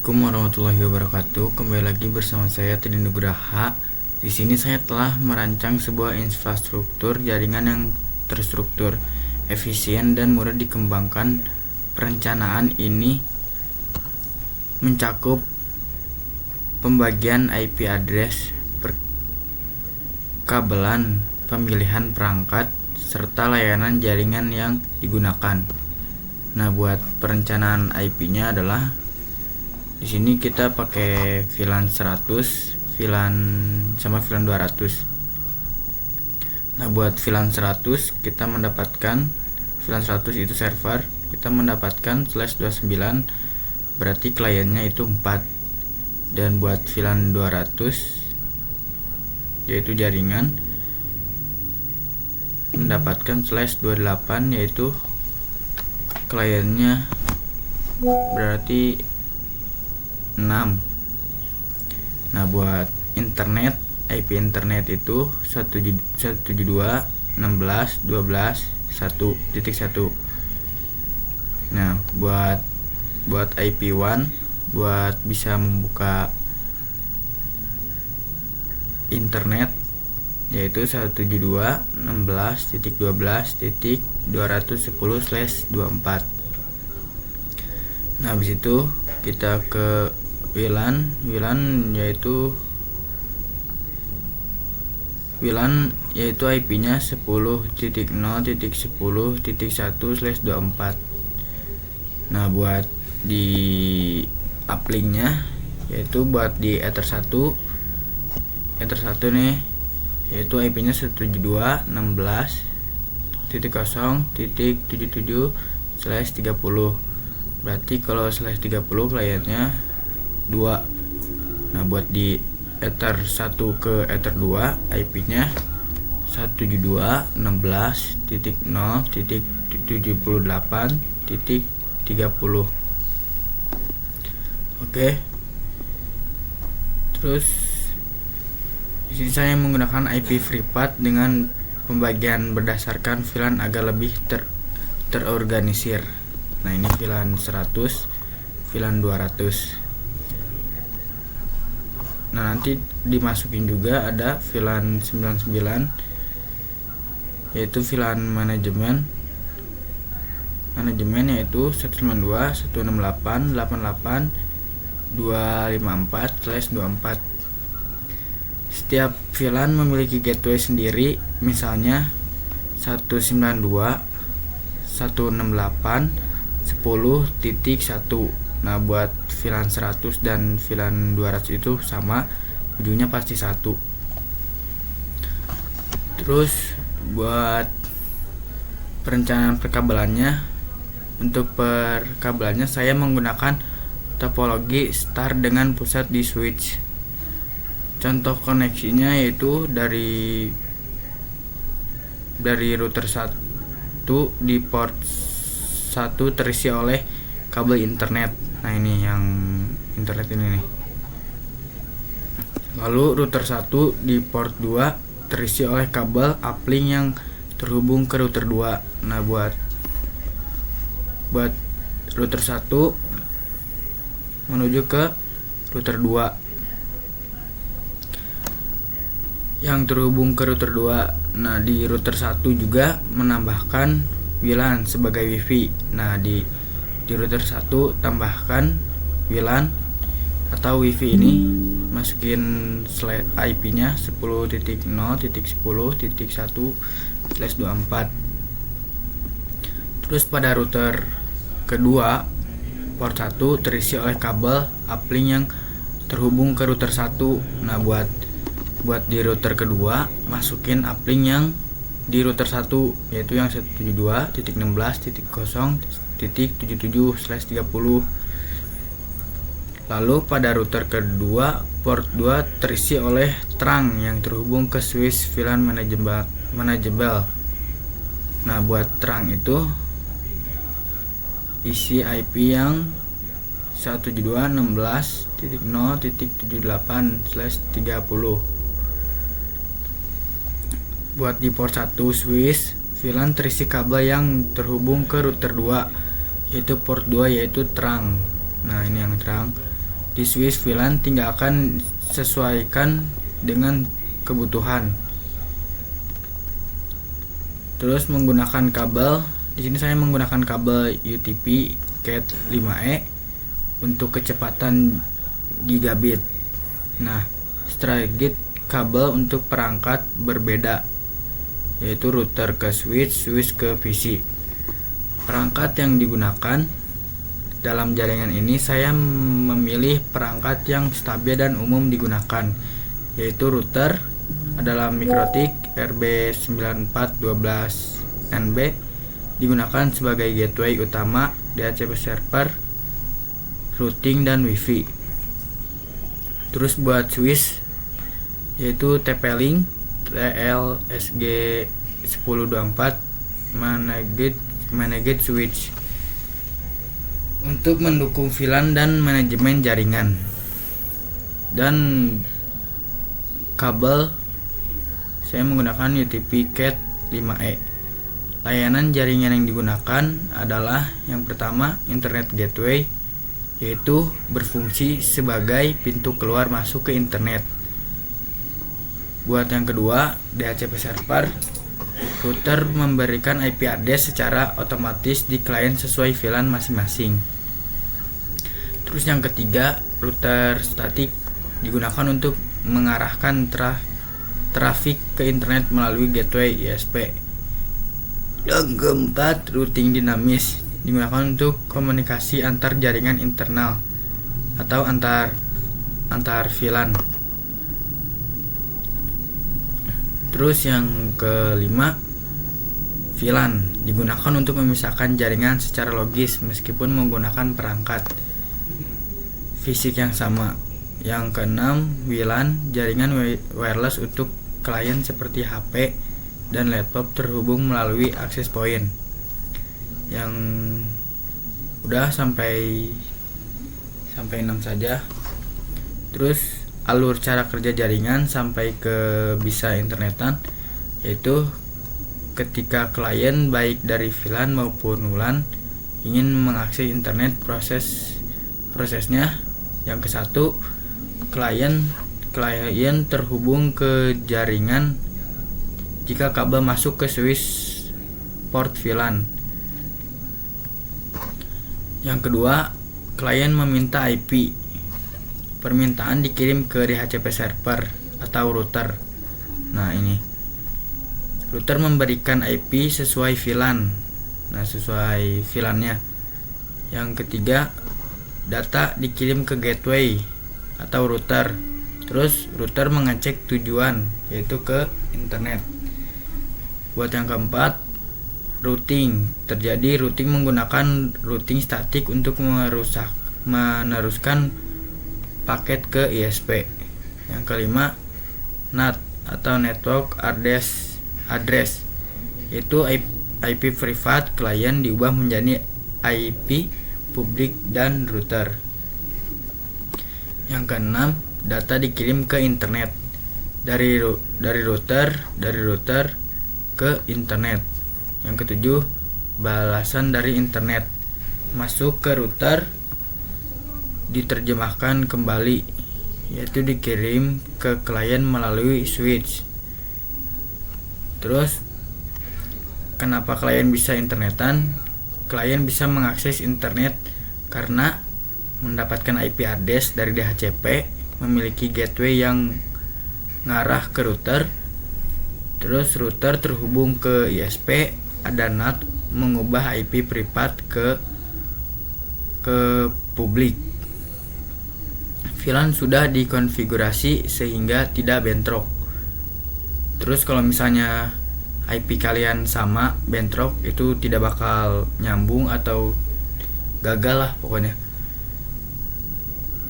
Assalamualaikum warahmatullahi wabarakatuh. Kembali lagi bersama saya Teddy Nugraha. Di sini saya telah merancang sebuah infrastruktur jaringan yang terstruktur, efisien dan mudah dikembangkan. Perencanaan ini mencakup pembagian IP address, perkabelan, pemilihan perangkat, serta layanan jaringan yang digunakan. Nah, buat perencanaan IP-nya adalah di sini kita pakai VLAN 100, VLAN sama VLAN 200. Nah, buat VLAN 100 kita mendapatkan VLAN 100 itu server, kita mendapatkan /29, berarti kliennya itu 4. Dan buat VLAN 200 yaitu jaringan, mendapatkan /28 yaitu kliennya berarti 6. Nah, buat internet, IP internet itu 172.16.12.1.1. Nah, buat IP1 buat bisa membuka internet yaitu 172.16.12.210/24. Nah, habis itu kita ke WLAN yaitu IP-nya 10.0.10.1/24. Nah, buat di uplink-nya yaitu buat di Ether 1 nih yaitu IP-nya 172.16.0.77/30. Berarti kalau /30 kliennya 2. Nah, buat di Ether 1 ke Ether 2 IP-nya 172.16.0.78.30. Oke. Terus di sini saya menggunakan IP FreePath dengan pembagian berdasarkan VLAN agar lebih terorganisir. Nah, ini VLAN 100, VLAN 200. Nah, nanti dimasukin juga ada VLAN 99 yaitu VLAN manajemen yaitu 192.168.88.254/24. Setiap VLAN memiliki gateway sendiri, misalnya 192.168.10.1. Nah, buat VLAN 100 dan VLAN 200 itu sama, ujungnya pasti 1. Terus buat perencanaan perkabelannya, untuk perkabelannya saya menggunakan topologi star dengan pusat di switch. Contoh koneksinya yaitu dari router 1 di port 1 terisi oleh kabel internet. Nah, ini yang internet ini nih. Lalu router 1 di port 2 terisi oleh kabel uplink yang terhubung ke router 2. Nah, buat router 1 menuju ke router 2 yang terhubung ke router 2. Nah, di router 1 juga menambahkan WLAN sebagai WiFi. Nah, di router 1 tambahkan WLAN atau WiFi ini, masukin IP-nya 10.0.10.1/24. Terus pada router kedua, port 1 terisi oleh kabel uplink yang terhubung ke router 1. Nah, buat di router kedua masukin uplink yang di router 1 yaitu yang 172.16.0.77/30. Lalu pada router kedua, port 2 terisi oleh trunk yang terhubung ke switch VLAN manageable. Nah, buat trunk itu isi IP yang 172.16.0.78/30. Buat di port 1 switch VLAN terisi kabel yang terhubung ke router 2 yaitu port 2 yaitu trunk. Nah, ini yang trunk. Di switch VLAN tinggal akan sesuaikan dengan kebutuhan. Terus menggunakan kabel. Di sini saya menggunakan kabel UTP Cat 5e untuk kecepatan gigabit. Nah, Stargate kabel untuk perangkat berbeda, yaitu router ke switch, switch ke PC. Perangkat yang digunakan dalam jaringan ini, saya memilih perangkat yang stabil dan umum digunakan, yaitu router adalah MikroTik RB9412NB, digunakan sebagai gateway utama DHCP server, routing dan WiFi. Terus buat switch, yaitu TP-Link TLSG1024 Managed Switch untuk mendukung VLAN dan manajemen jaringan. Dan kabel, saya menggunakan UTP Cat 5e. Layanan jaringan yang digunakan adalah yang pertama Internet Gateway, yaitu berfungsi sebagai pintu keluar masuk ke internet. Buat yang kedua, DHCP server. Router memberikan IP address secara otomatis di klien sesuai VLAN masing-masing. Terus yang ketiga, router statik digunakan untuk mengarahkan trafik ke internet melalui gateway ISP. Yang keempat, routing dinamis digunakan untuk komunikasi antar jaringan internal atau antar VLAN. Terus yang kelima, VLAN digunakan untuk memisahkan jaringan secara logis meskipun menggunakan perangkat fisik yang sama. Yang keenam, WLAN, jaringan wireless untuk klien seperti HP dan laptop terhubung melalui access point. Yang udah sampai 6 saja. Terus alur cara kerja jaringan sampai ke bisa internetan, yaitu ketika klien baik dari VLAN maupun WLAN ingin mengakses internet, prosesnya yang ke satu, klien terhubung ke jaringan jika kabel masuk ke switch port VLAN. Yang kedua, klien meminta IP. Permintaan dikirim ke DHCP server atau router. Nah, ini router memberikan IP sesuai VLAN. Nah, sesuai VLAN-nya. Yang ketiga, data dikirim ke gateway atau router. Terus router mengecek tujuan, yaitu ke internet. Buat yang keempat, routing. Terjadi routing menggunakan routing statik untuk meneruskan paket ke ISP. Yang kelima, NAT atau Network Address, yaitu IP privat klien diubah menjadi IP publik dan router. Yang keenam, data dikirim ke internet dari router ke internet. Yang ketujuh, balasan dari internet masuk ke router diterjemahkan kembali, yaitu dikirim ke klien melalui switch. Terus kenapa klien bisa internetan? Klien bisa mengakses internet karena mendapatkan IP address dari DHCP, memiliki gateway yang ngarah ke router. Terus router terhubung ke ISP, ada NAT mengubah IP privat ke publik. VLAN sudah dikonfigurasi sehingga tidak bentrok. Terus kalau misalnya IP kalian sama bentrok, itu tidak bakal nyambung atau gagal lah pokoknya.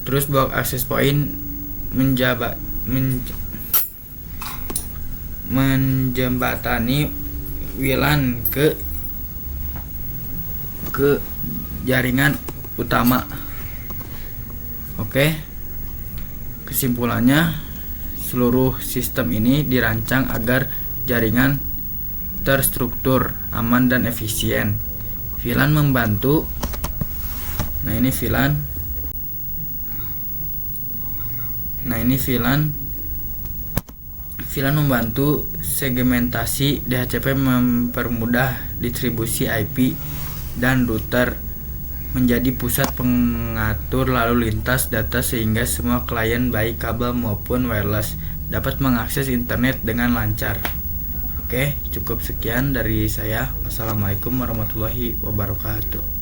Terus buat access point menjembatani WLAN ke jaringan utama. Oke. Kesimpulannya, seluruh sistem ini dirancang agar jaringan terstruktur, aman dan efisien. VLAN membantu. Nah, ini VLAN. Nah, ini VLAN membantu segmentasi DHCP, mempermudah distribusi IP, dan router menjadi pusat pengatur lalu lintas data sehingga semua klien baik kabel maupun wireless dapat mengakses internet dengan lancar. Oke, cukup sekian dari saya. Wassalamualaikum warahmatullahi wabarakatuh.